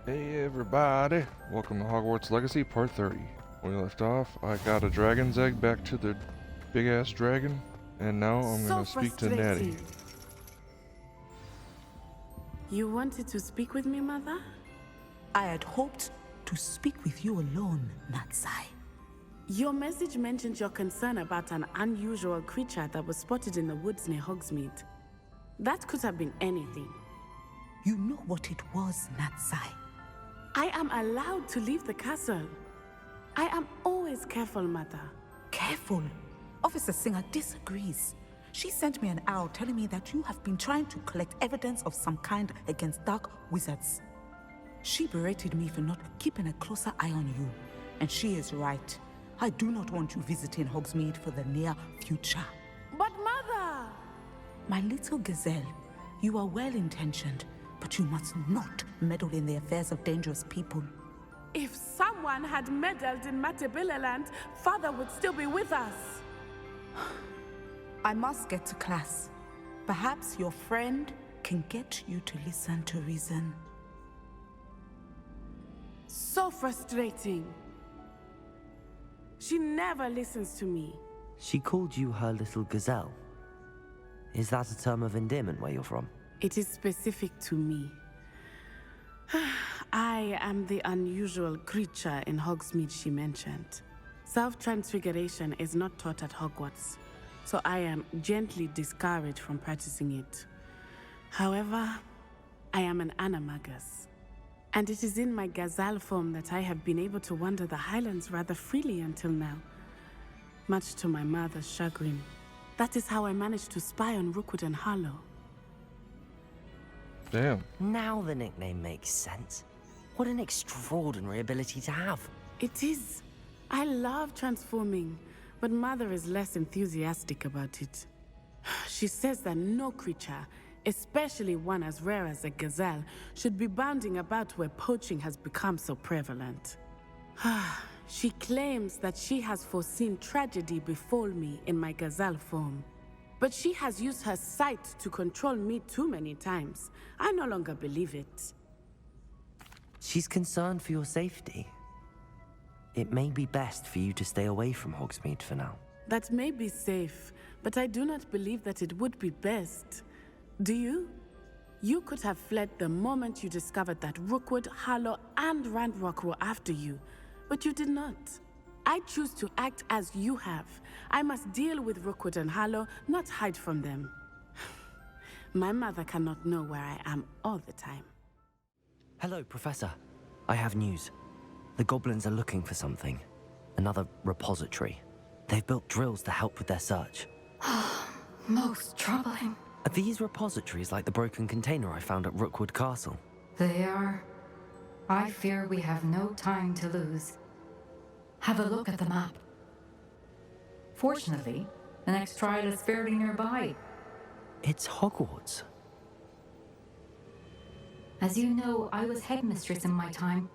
Hey everybody, welcome to Hogwarts Legacy Part 30. When we left off, I got a dragon's egg back to the big ass dragon, and now I'm gonna speak to Natty. You wanted to speak with me, Mother? I had hoped to speak with you alone, Natsai. Your message mentioned your concern about an unusual creature that was spotted in the woods near Hogsmeade. That could have been anything. You know what it was, Natsai. I am allowed to leave the castle. I am always careful, Mother. Careful. Officer Singer disagrees. She sent me an owl telling me that you have been trying to collect evidence of some kind against dark wizards. She berated me for not keeping a closer eye on you. And she is right. I do not want you visiting Hogsmeade for the near future. But Mother! My little gazelle, you are well-intentioned, but you must not meddle in the affairs of dangerous people. If someone had meddled in Matabeleland, Father would still be with us. I must get to class. Perhaps your friend can get you to listen to reason. So frustrating. She never listens to me. She called you her little gazelle. Is that a term of endearment where you're from? It is specific to me. I am the unusual creature in Hogsmeade she mentioned. Self-transfiguration is not taught at Hogwarts, so I am gently discouraged from practicing it. However, I am an animagus, and it is in my gazelle form that I have been able to wander the Highlands rather freely until now, much to my mother's chagrin. That is how I managed to spy on Rookwood and Harlow. Damn. Now the nickname makes sense. What an extraordinary ability to have. It is. I love transforming, but Mother is less enthusiastic about it. She says that no creature, especially one as rare as a gazelle, should be bounding about where poaching has become so prevalent. She claims that she has foreseen tragedy befall me in my gazelle form. But she has used her sight to control me too many times. I no longer believe it. She's concerned for your safety. It may be best for you to stay away from Hogsmeade for now. That may be safe, but I do not believe that it would be best. Do you? You could have fled the moment you discovered that Rookwood, Harlow, and Ranrock were after you, but you did not. I choose to act as you have. I must deal with Rookwood and Harlow, not hide from them. My mother cannot know where I am all the time. Hello, Professor. I have news. The goblins are looking for something. Another repository. They've built drills to help with their search. Most troubling. Are these repositories like the broken container I found at Rookwood Castle? They are. I fear we have no time to lose. Have a look at the map. Fortunately, the next trial is fairly nearby. It's Hogwarts. As you know, I was headmistress in my time.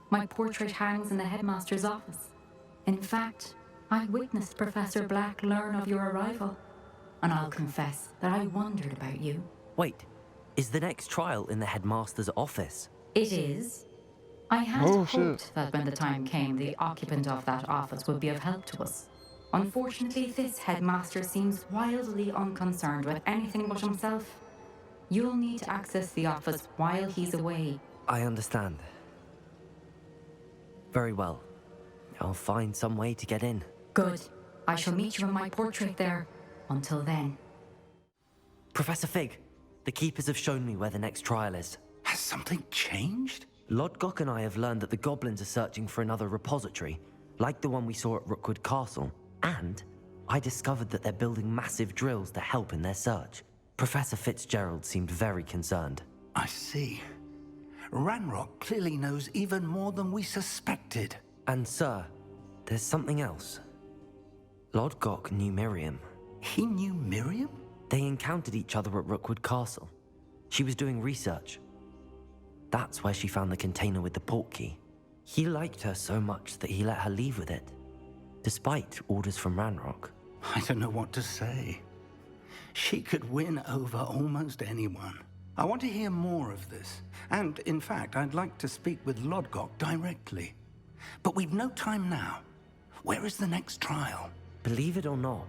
My portrait hangs in the headmaster's office. In fact, I witnessed Professor Black learn of your arrival. And I'll confess that I wondered about you. Wait, is the next trial in the headmaster's office? It is. I had hoped that when the time came, the occupant of that office would be of help to us. Unfortunately, this headmaster seems wildly unconcerned with anything but himself. You'll need to access the office while he's away. I understand. Very well. I'll find some way to get in. Good. I shall meet you in my portrait there. Until then. Professor Fig, the keepers have shown me where the next trial is. Has something changed? Lodgok and I have learned that the goblins are searching for another repository, like the one we saw at Rookwood Castle, and I discovered that they're building massive drills to help in their search. Professor Fitzgerald seemed very concerned. I see. Ranrock clearly knows even more than we suspected. And sir, there's something else. Lodgok knew Miriam. He knew Miriam? They encountered each other at Rookwood Castle. She was doing research. That's where she found the container with the portkey. He liked her so much that he let her leave with it, despite orders from Ranrock. I don't know what to say. She could win over almost anyone. I want to hear more of this. And, in fact, I'd like to speak with Lodgok directly. But we've no time now. Where is the next trial? Believe it or not,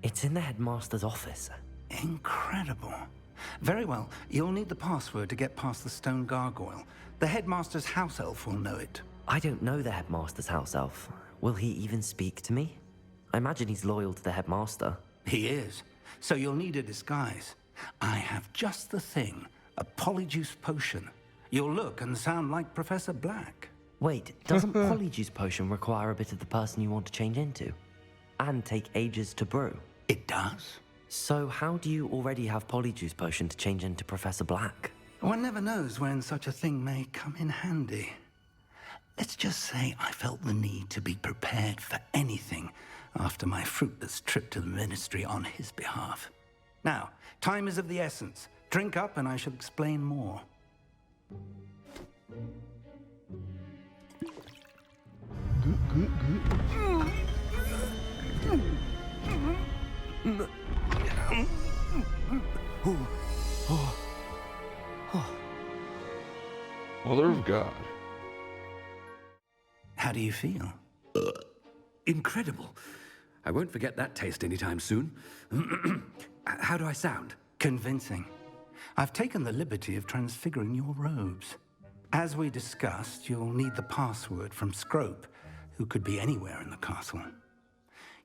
it's in the headmaster's office. Incredible. Very well. You'll need the password to get past the stone gargoyle. The headmaster's house elf will know it. I don't know the headmaster's house elf. Will he even speak to me? I imagine he's loyal to the headmaster. He is. So you'll need a disguise. I have just the thing. A Polyjuice potion. You'll look and sound like Professor Black. Wait, doesn't Polyjuice potion require a bit of the person you want to change into? And take ages to brew? It does. So how do you already have Polyjuice potion to change into Professor Black? One never knows when such a thing may come in handy. Let's just say I felt the need to be prepared for anything after my fruitless trip to the Ministry on his behalf. Now, time is of the essence. Drink up and I shall explain more. Mother of God. How do you feel? Incredible. I won't forget that taste anytime soon. How do I sound? Convincing. I've taken the liberty of transfiguring your robes. As we discussed, you'll need the password from Scrope, who could be anywhere in the castle.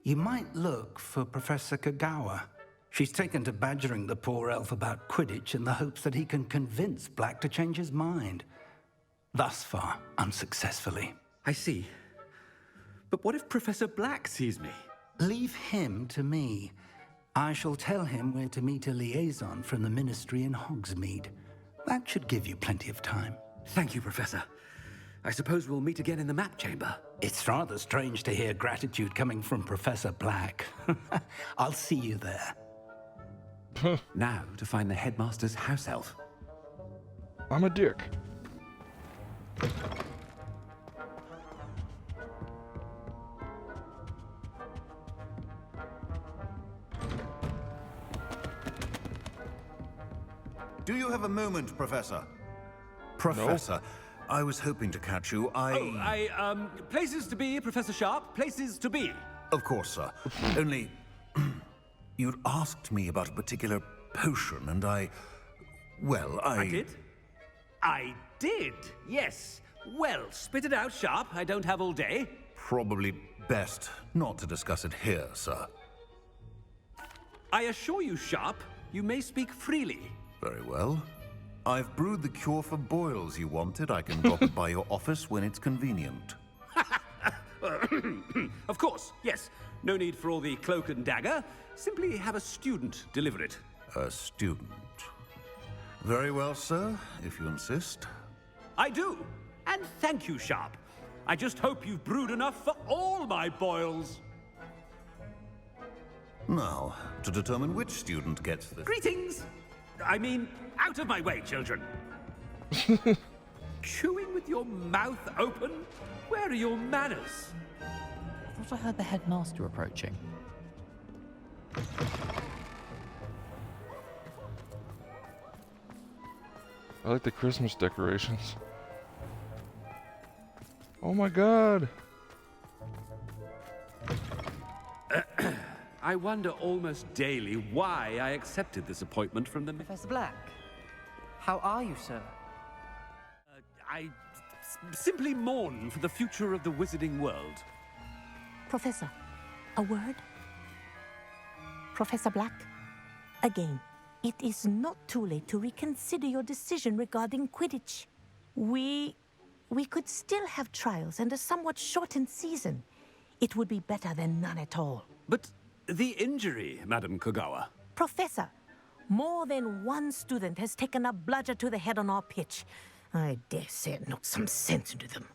You might look for Professor Kagawa. She's taken to badgering the poor elf about Quidditch in the hopes that he can convince Black to change his mind. Thus far, unsuccessfully. I see. But what if Professor Black sees me? Leave him to me. I shall tell him where to meet a liaison from the Ministry in Hogsmeade. That should give you plenty of time. Thank you, Professor. I suppose we'll meet again in the map chamber. It's rather strange to hear gratitude coming from Professor Black. I'll see you there. Now to find the headmaster's house elf. I'm a dick. Do you have a moment, Professor? Professor, I was hoping to catch you. Places to be, Professor Sharp. Places to be. Of course, sir. Only, you'd asked me about a particular potion, and I did? I did, yes. Well, spit it out, Sharp. I don't have all day. Probably best not to discuss it here, sir. I assure you, Sharp, you may speak freely. Very well. I've brewed the cure for boils you wanted. I can drop it by your office when it's convenient. Of course, yes. No need for all the cloak and dagger. Simply have a student deliver it. A student. Very well, sir, if you insist. I do. And thank you, Sharp. I just hope you've brewed enough for all my boils. Now, to determine which student gets this... Greetings! I mean, out of my way, children. Chewing with your mouth open? Where are your manners? I thought I heard the headmaster approaching. I like the Christmas decorations. Oh my God. I wonder almost daily why I accepted this appointment from the... Professor Black, how are you, sir? I simply mourn for the future of the wizarding world. Professor, a word? Professor Black, again, it is not too late to reconsider your decision regarding Quidditch. We could still have trials and a somewhat shortened season. It would be better than none at all. But the injury, Madam Kagawa. Professor, more than one student has taken a bludger to the head on our pitch. I dare say it knocked some sense into them.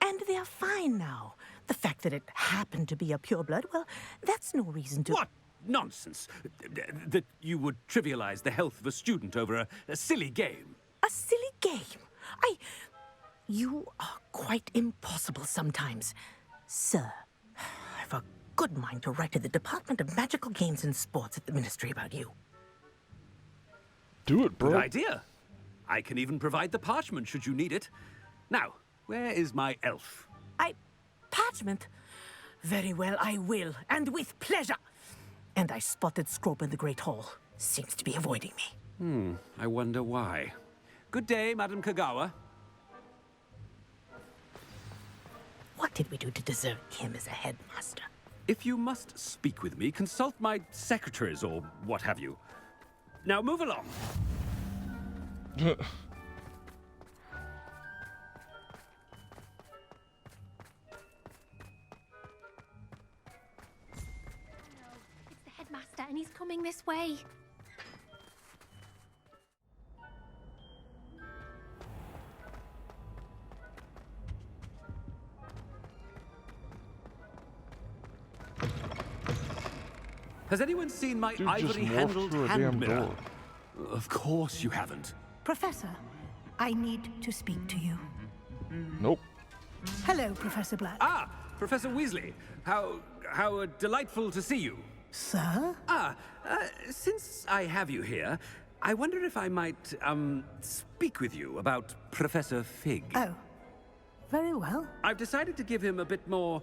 And they're fine now. The fact that it happened to be a pureblood, well, that's no reason to... What nonsense! That you would trivialize the health of a student over a silly game. A silly game? You are quite impossible sometimes. Sir, I've a good mind to write to the Department of Magical Games and Sports at the Ministry about you. Do it, bro. Good idea. I can even provide the parchment should you need it. Now, where is my elf? Parchment? Very well, I will, and with pleasure. And I spotted Scrope in the Great Hall. Seems to be avoiding me. I wonder why. Good day, Madam Kagawa. What did we do to deserve him as a headmaster? If you must speak with me, consult my secretaries or what have you. Now move along. It's the headmaster, and he's coming this way. Has anyone seen my Dude just morphed ivory-handled through a hand damn mirror? door. Of course you haven't. Professor, I need to speak to you. Nope. Hello, Professor Black. Ah, Professor Weasley. How delightful to see you. Sir? Since I have you here, I wonder if I might, speak with you about Professor Fig. Oh, very well. I've decided to give him a bit more,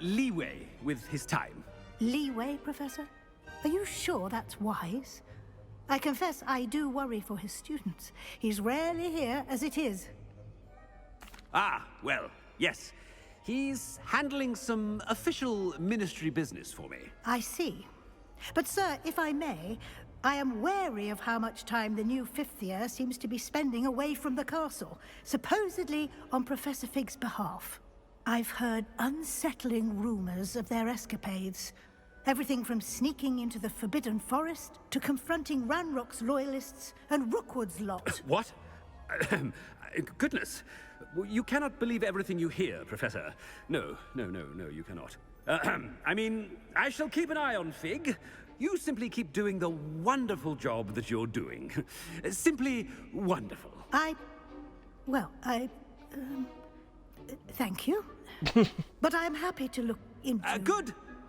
leeway with his time. Leeway, Professor? Are you sure that's wise? I confess I do worry for his students. He's rarely here as it is. Ah, well, yes. He's handling some official ministry business for me. I see. But, sir, if I may, I am wary of how much time the new fifth year seems to be spending away from the castle, supposedly on Professor Fig's behalf. I've heard unsettling rumors of their escapades. Everything from sneaking into the Forbidden Forest to confronting Ranrock's loyalists and Rookwood's lot. What? Goodness. You cannot believe everything you hear, Professor. No, you cannot. I mean, I shall keep an eye on Fig. You simply keep doing the wonderful job that you're doing. Simply wonderful. Thank you. But I'm happy to look into...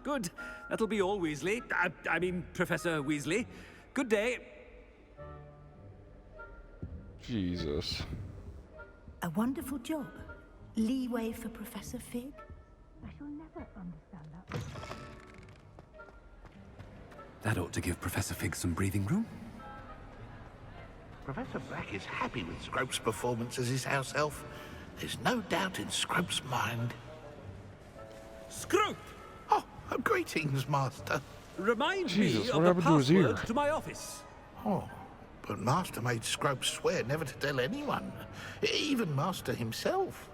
Good. That'll be all, Weasley. I mean, Professor Weasley. Good day. Jesus. A wonderful job. Leeway for Professor Fig. I shall never understand that. That ought to give Professor Fig some breathing room. Professor Black is happy with Scrope's performance as his house elf. There's no doubt in Scrope's mind. Scrope! Oh, greetings, Master. Remind me of the password to my office. Oh, but Master made Scrope swear never to tell anyone, even Master himself.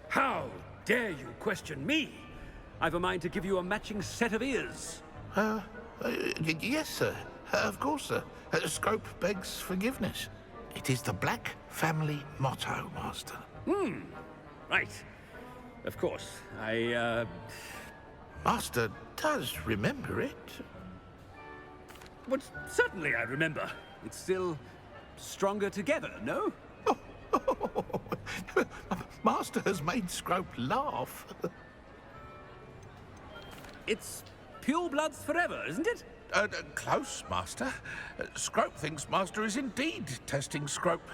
How dare you question me? I've a mind to give you a matching set of ears. Yes, sir. Of course, sir. Scrope begs forgiveness. It is the Black family motto, Master. Right. Of course. Master does remember it. But certainly I remember. It's still stronger together, no? Master has made Scrope laugh. It's pure bloods forever, isn't it? Close, Master. Scrope thinks Master is indeed testing Scrope.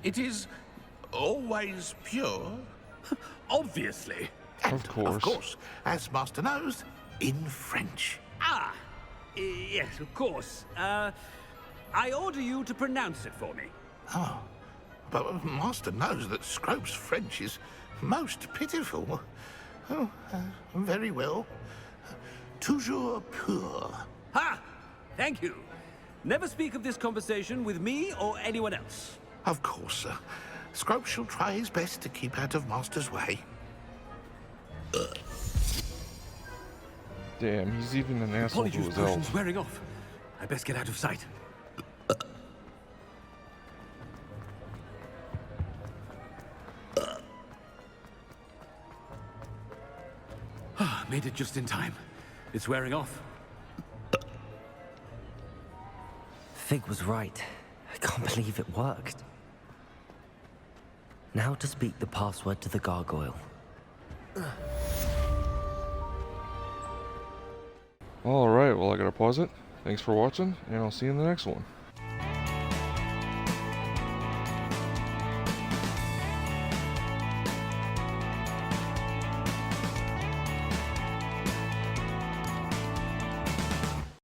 It is always pure. Obviously. And, of course, as Master knows, in French. Yes, of course. I order you to pronounce it for me. Oh, but Master knows that Scrope's French is most pitiful. Oh, very well. Toujours pur. Ha! Thank you. Never speak of this conversation with me or anyone else. Of course, sir. Scrope shall try his best to keep out of Master's way. Damn, he's even an asshole to his elf. Wearing off. I best get out of sight. Made it just in time. It's wearing off. Fig was right. I can't believe it worked. Now to speak the password to the gargoyle. Alright, well I gotta pause it. Thanks for watching, and I'll see you in the next one.